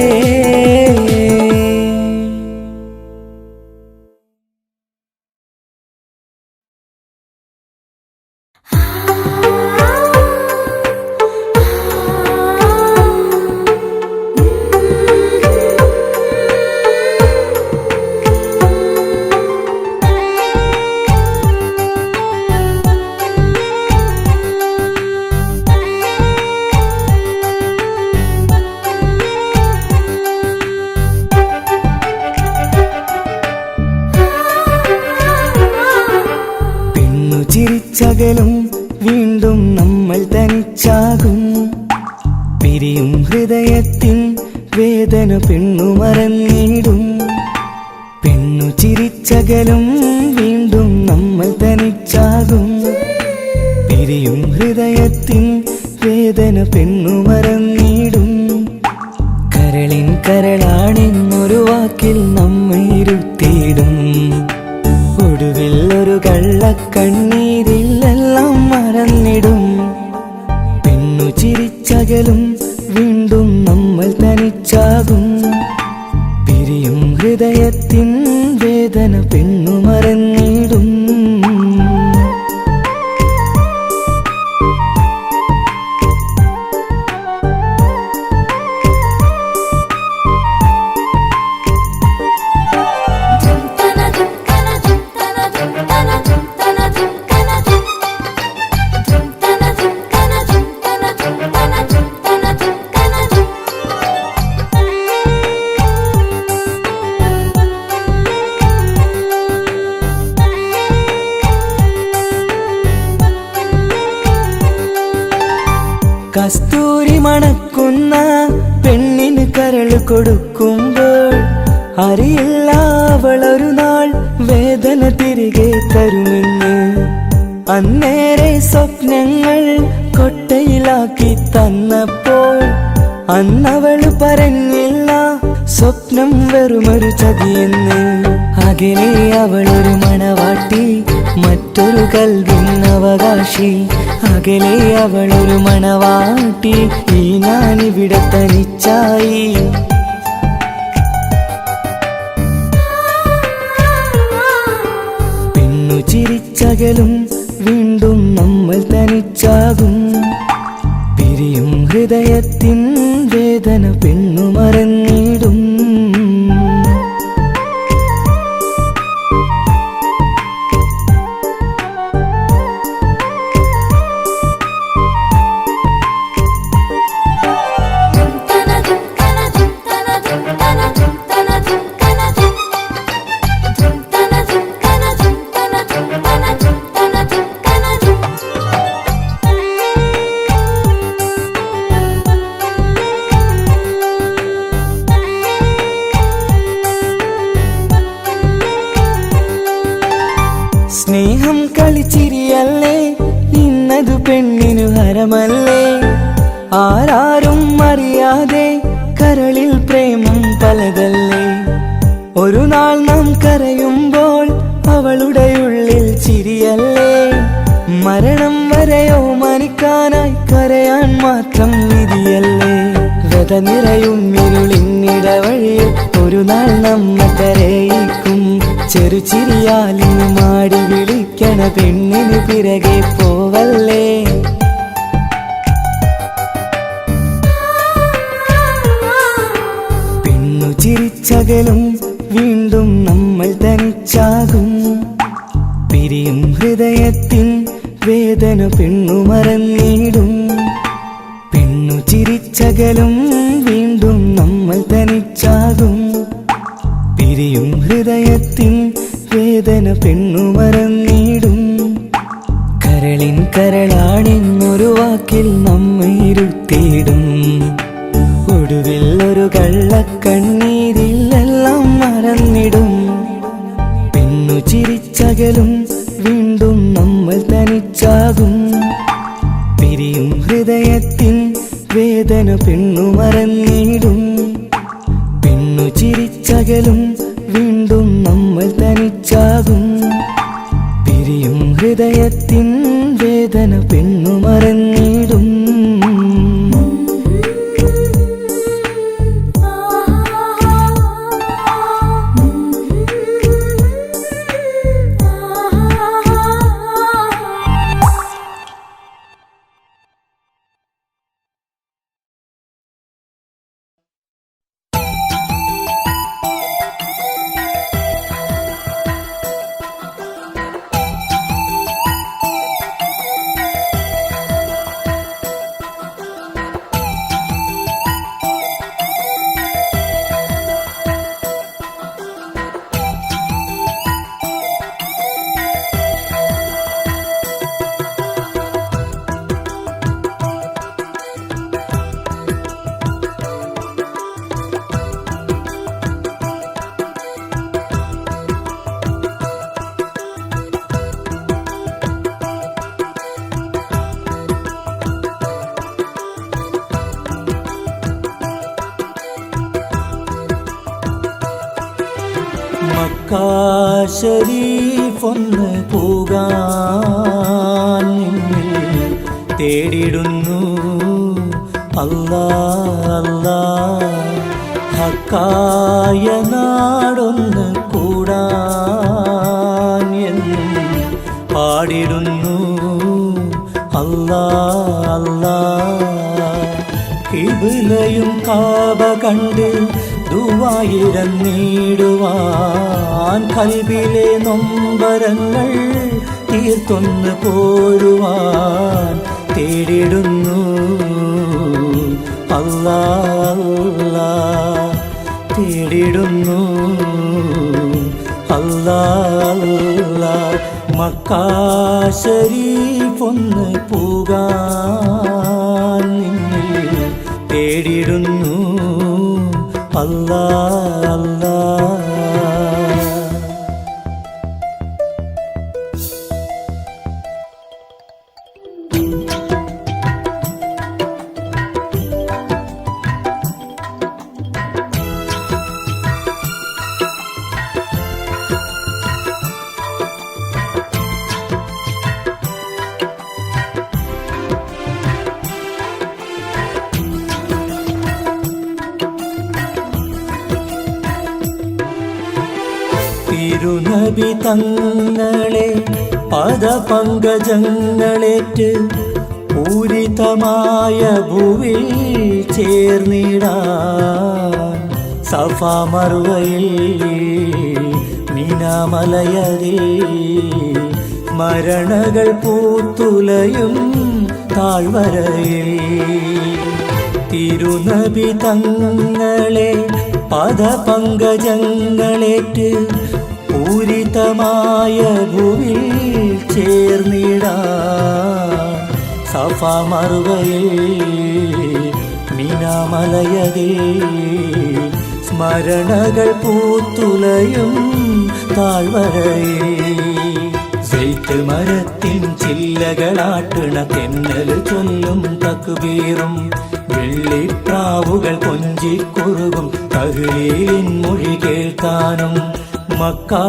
Speaker 7: ചിരിച്ചകലും വീണ്ടും നമ്മൾ തനിച്ചാകും പിരിയും ഹൃദയത്തിൻ വേദന പെണ്ണു മറന്നിടും പെണ്ണു ചിരിച്ചകലും വീണ്ടും നമ്മൾ തനിച്ചാകും പിരിയും ഹൃദയത്തിൻ വേദന പെണ്ണു മറന്നിടും കരളിൻ കരളാണെന്നൊരു വാക്കിൽ നമ്മെ ഇരുത്തിയിടും ഒടുവിൽ ഒരു കള്ളക്കണ്ണീരിലെല്ലാം മറന്നിടും പെണ്ണു ചിരിച്ചകലും വീണ്ടും നമ്മൾ തനിച്ചാകും പിരിയും ഹൃദയത്തിൻ വേദന പെണ്ണു മറന്നിടും കസ്തൂരി മണക്കുന്ന പെണ്ണിന് കരൾ കൊടുക്കുമ്പോൾ അറിയില്ല അവളൊരു നാൾ വേദന തിരികെ തരുമെന്ന് അന്നേരെ സ്വപ്നങ്ങൾ കൊട്ടയിലാക്കി തന്നപ്പോൾ അന്നവൾ പറഞ്ഞില്ല സ്വപ്നം വെറുമൊരു ചതിയെന്ന് അകലെ അവളൊരു മണവാട്ടി മറ്റൊരു കൽവിൻ അവകാശി അകലെ അവളൊരു മണവാട്ടി ഈ ഞാനിവിടെ തനിച്ചായി പെണ്ണു ചിരിച്ചകലും വീണ്ടും നമ്മൾ തനിച്ചാകും പിരിയും ഹൃദയത്തിൻ വേദന പെണ്ണു മറന്നിടും സ്നേഹം കളിച്ചിരിയല്ലേ ഇന്നതു പെണ്ണിനു ഹരമല്ലേ ആരാരും അറിയാതെ കരളിൽ പ്രേമം പലതല്ലേ ഒരു നാൾ നാം കരയുമ്പോൾ അവളുടെ ഉള്ളിൽ ചിരിയല്ലേ മരണം വരെയോ മരിക്കാനായി കരയാൻ മാത്രം വിധിയല്ലേ വ്യത നിറയും ഇരുളിന്നിടവഴിയിൽ ഒരു നാൾ നമ്മെ കരയിക്കും ചെറുചിരിയാലിന് മാടി വിളിക്കണ പെണ്ണിന് പിറകെ പോവല്ലേ പെണ്ണു ചിരിച്ചകലും വീണ്ടും നമ്മൾ തനിച്ചാകും പിരിയും ഹൃദയത്തിൻ വേദന പെണ്ണു മറന്നിടും പെണ്ണു ചിരിച്ചകലും വീണ്ടും നമ്മൾ തനിച്ചാകും പിരിയും ഹൃദയത്തിൻ വേദന പെണ്ണു മറന്നിടും കരളിൻ കരളാണെന്നൊരു വാക്കിൽ നമ്മെ ഇരുത്തിയിടും ഒടുവിൽ ഒരു കള്ളക്കണ്ണീരിലെല്ലാം മറന്നിടും. പെണ്ണു ചിരിച്ചകലും വീണ്ടും നമ്മൾ തനിച്ചാകും. പിരിയും ഹൃദയത്തിൻ വേദന പെണ്ണു മറന്നിടും. പെണ്ണു ചിരിച്ചകലും വീണ്ടും നമ്മൾ തനിച്ചാകും. പിരിയും ഹൃദയത്തിൻ വേദന പെണ്ണു മറന്നിടും. മക്കാ ശരീഫൊന്ന് പോകാൻ നിന്നിൽ തേടിടുന്നു അല്ലാ അല്ലാ. ഹക്കായ നാടൊന്ന് കൂടാൻ എന്നും പാടിടുന്നു അല്ലാ അല്ലാ. കിബിലയും കാബ കണ്ട് ദുആയിരന്നിടുവാൻ കൽബിലെ നൊമ്പരങ്ങൾ തീർത്തൊന്ന് പോരുവാൻ തേടിടുന്നു അല്ലാ അല്ലാ. തേടിടുന്നു അല്ലാ അല്ലാ. മക്കാ ശരീഫൊന്ന് പോകാൻ നിന്നിൽ തേടിടുന്നു അല്ലാ അല്ലാ. തിരുനബി തങ്ങളെ പദപങ്കജങ്ങളേറ്റ് പൂരിതമായ ഭൂവിൽ ചേർന്നിടാൻ സഫാ മറുവയിൽ മിനാമലയതിൽ മരണകൾ പൂത്തുലയും താഴ്വരയിൽ. തിരുനബി തങ്ങളെ പദപങ്കജങ്ങളേറ്റ് പൂരിതമായ ഭൂവിൽ ചേർന്നിടാൻ സഫാ മറുവയിൽ മിനാമലയതിൽ സ്മരണകൾ പൂത്തുലയും താഴ്വരയിൽ. സെയ്ത്ത് മരത്തിൻ ചില്ലകളാട്ടണ തെന്നൽ ചൊല്ലും തക്ബീറും വെള്ളിപ്രാവുകൾ കൊഞ്ചിക്കുറുകും തഹ്ലീലിൻ മൊഴി കേൾക്കാനും മക്കാ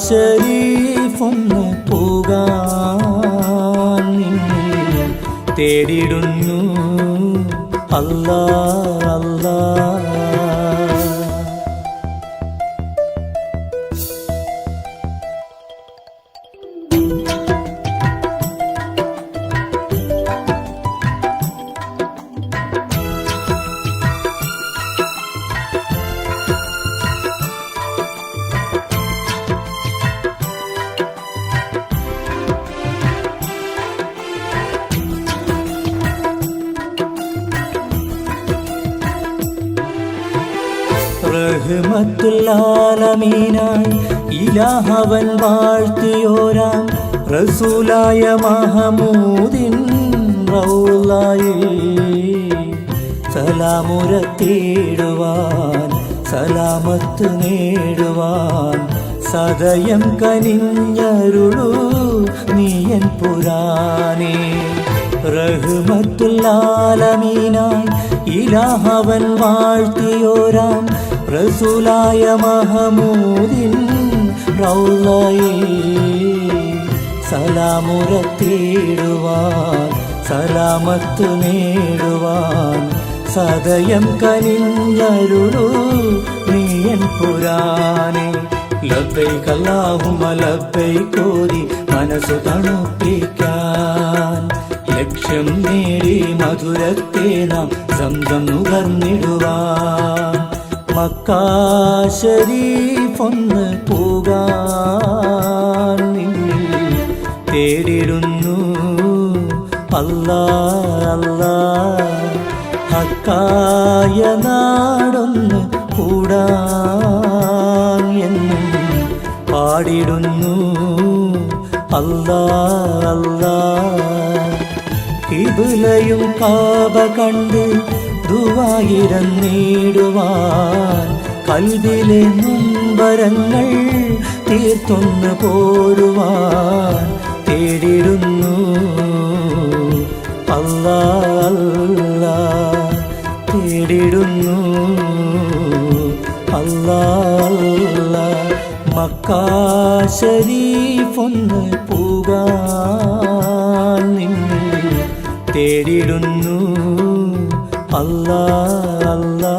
Speaker 7: ശരീഫൊന്ന് പോകാൻ നിന്നിൽ തേടിടുന്നു അല്ലാ അല്ലാ. റഹ്മത്തുൽ-ആലമീനായി ഇലാഹവൻ വാഴ്ത്തിയോരാം റസൂലായ മഹമൂദിൻ റൗളയിൽ സലാമുരത്തിടുവാൻ സലാമത്ത് നേടുവാൻ സദയം കനിഞ്ഞരുളൂ നീയൻ പുരാനേ റഹ്മത്തുല്ലാലമീനായി ഇലാഹവൻ വാഴ്ത്തിയോരാം റസൂലായ മഹമൂദിൻ റൗളയിൽ സലാമുരത്തിടുവാൻ സലാമത്ത് നേടുവാൻ സദയം കനിഞ്ഞരുളൂ നീയൻ പുരാനേ ലബ്ബൈക് അല്ലാഹുമ്മ ലബ്ബൈക് ഓതി മനസ്സു തണുപ്പിക്കാൻ ലക്ഷ്യം നേടി മധുരത്തെ നാം സംസം നുകർന്നിടുവാൻ മക്കാ ശരീഫൊന്ന് പോകാൻ നിന്നിൽ തേടിടുന്നു അല്ലാ അല്ലാ ഹക്കായ നാടൊന്ന് കൂടാൻ എന്നും പാടിടുന്നു അല്ലാ അല്ലാ കിബിലയും കാബ കണ്ട് ദുആയിരന്നിടുവാൻ കൽബിലെ നൊമ്പരങ്ങൾ തീർത്തൊന്ന് പോരുവാൻ തേടിടുന്നു അല്ലാ അല്ലാ തേടിടുന്നു അല്ലാ അല്ലാ മക്കാ ശരീഫൊന്ന് പോകാൻ നിന്നിൽ തേടിടുന്നു അല്ലാ അല്ലാ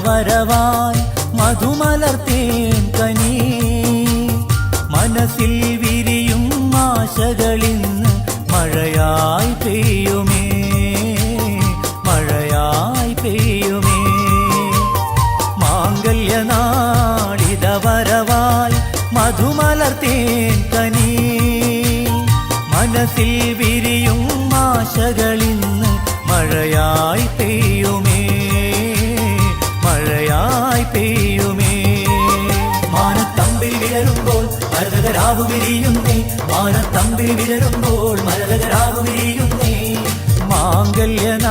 Speaker 7: വരവായി മധുമലർത്തേൻ കനി മനസ്സിൽ വിരിയും ആശകളിന്ന് മഴയായി പെയ്യുമേ മഴയായി പെയ്യുമേ മാംഗല്യനാളിത വരവായി മധുമലർത്തേൻ കനി മനസ്സിൽ വിരിയും ആശകളിന്ന് മഴയായി പെയ്യുമേ മഴയായി പെയ്യുമേ മാനത്തമ്പിൽ വിടരുമ്പോൾ മരതകരാവു വിരിയുന്നേ മാനത്തമ്പിൽ വിടരുമ്പോൾ മരതകരാവു വിരിയുന്നേ മാംഗല്യനാളിത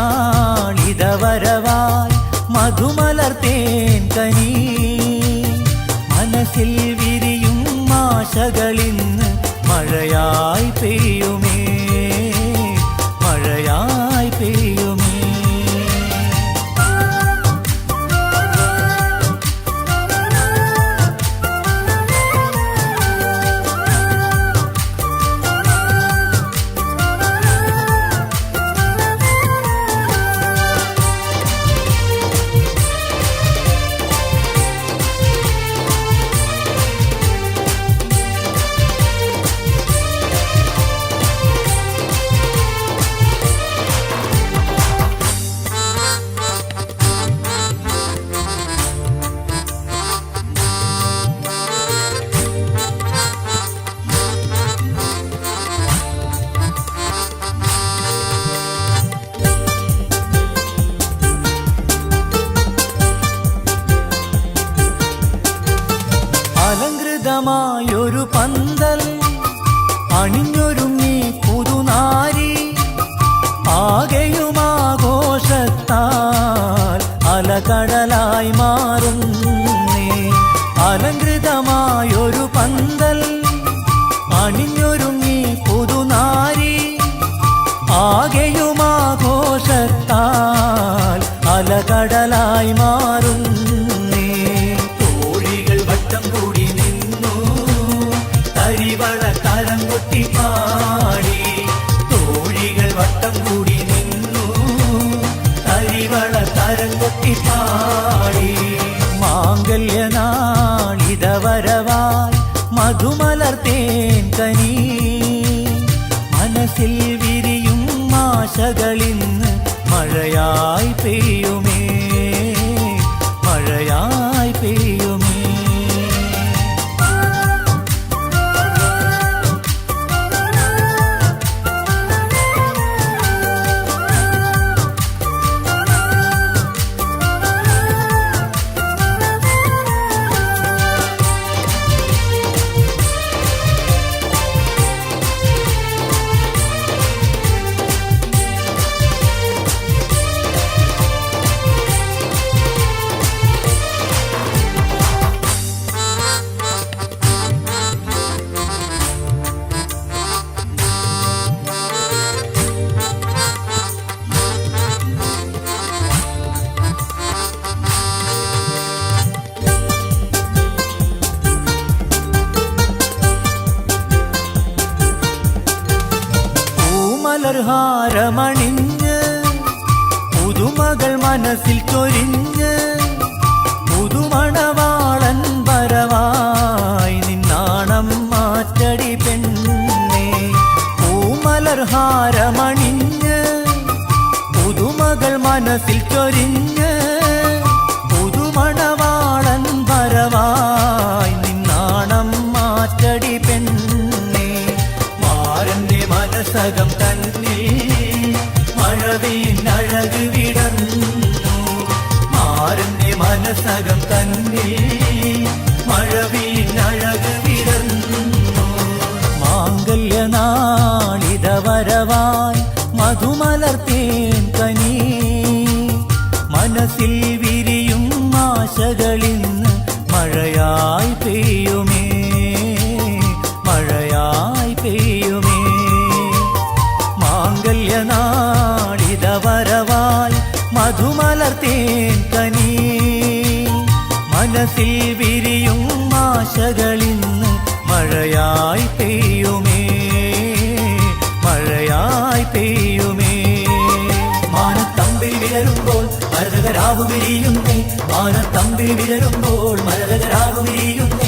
Speaker 7: വരവായി മധുമലർത്തേൻ കനി മനസ്സിൽ വിരിയും ആശകളിന്ന് മഴയായി പെയ്യുമേ മഴയായി പെയ്യുമേ അലങ്കൃതമായൊരു പന്തൽ അണിഞ്ഞൊരുങ്ങി പുതുനാരി ആകെയുമാഘോഷത്താൽ അലകടലായി മാറുന്നേ അലങ്കൃതമായൊരു പന്തൽ അണിഞ്ഞൊരുങ്ങി പുതുനാരി ആകെയുമാഘോഷത്താൽ അലകടലായി മാറുന്നേ തോഴികൾ വട്ടം കൂടി നിന്നു തരിവള കരം കൊട്ടി പാടി തോഴികൾ വട്ടം കൂടി നിന്നു
Speaker 1: മംഗള തരംകൊട്ടി പാടി മാംഗല്യനാളിതവരവായി മധുമലർത്തേൻ കനി മനസ്സിൽ വിരിയും ആശകളിന്ന് മഴയായി പെയ്യുമേ മഴയായി പെയ്യുമേ ഹാരമണിഞ്ഞ് പുതുമകൾ മനസ്സിൽ ചൊരിഞ്ഞ് പുതുമണവാളൻ വരവായി നിന്നാണം മാറ്റടി പെണ്ണേ പൂമലർ ഹാരമണിഞ്ഞ് പുതുമകൾ മനസ്സിൽ ചൊരിഞ്ഞ് പുതുമണവാളൻ വരവായി നിന്നാണം മാറ്റടി പെണ്ണേ മാരന്റെ മനസ്സകം മഴവിനഴക് വിടർന്നു മാരന്റെ മനസ്സകം തന്നെ മഴവിനഴക് വിടർന്നു മാംഗല്യനാളിതവരവായി മധുമലർത്തേൻ കനി മനസ്സിൽ വിരിയും ആശകളിന്ന് മഴയായി പെയ്യുമേ മഴയായി പെയ്യുമേ മാംഗല്യനാളിതവരവായി മധുമലർത്തേൻ കനി മനസ്സിൽ വിരിയും ആശകളിന്ന് മഴയായി പെയ്യുമേ മഴയായി പെയ്യുമേ മാനത്തമ്പിൽ വിരരുമ്പോൾ മരതകരാവു വിരിയുന്നേ മാനത്തമ്പിൽ വിരരുമ്പോൾ മരതകരാവു വിരിയുന്നേ